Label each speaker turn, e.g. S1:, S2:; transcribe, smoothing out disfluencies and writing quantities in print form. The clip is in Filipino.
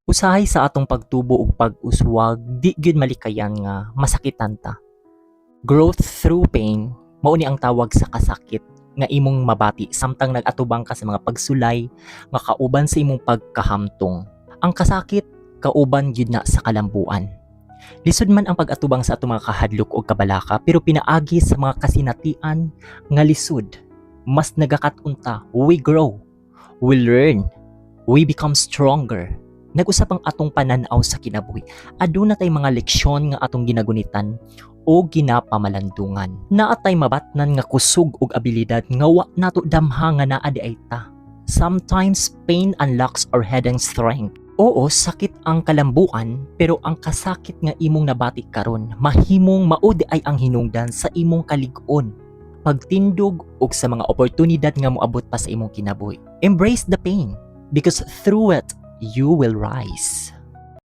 S1: Usahay sa atong pagtubo ug pag-uswag, di gyud malikayan nga masakitan ta. Growth through pain mao ni ang tawag sa kasakit nga imong mabati samtang nag-atubang ka sa mga pagsulay nga kauban sa imong pagkahamtong. Ang kasakit kauban gyud na sa kalambuan. Lisod man ang pag-atubang sa atong mga kahadlok o kabalaka pero pinaagi sa mga kasinatian nga lisod. Mas nagakat-unta, we grow, we learn, we become stronger. Nag-usap ang atong pananaw sa kinabuhi. Aduna tay mga leksyon nga atong ginagunitan o ginapamalandungan. Naatay mabatnan nga kusog ug abilidad nga wa nato damha nga naa di ay ta. Sometimes pain unlocks our hidden strength. Oo, sakit ang kalambuan, pero ang kasakit nga imong nabati karon, mahimong maudi ay ang hinungdan sa imong kalig-on, pagtindog ug sa mga oportunidad nga moabot pa sa imong kinabuhi. Embrace the pain because through it you will rise.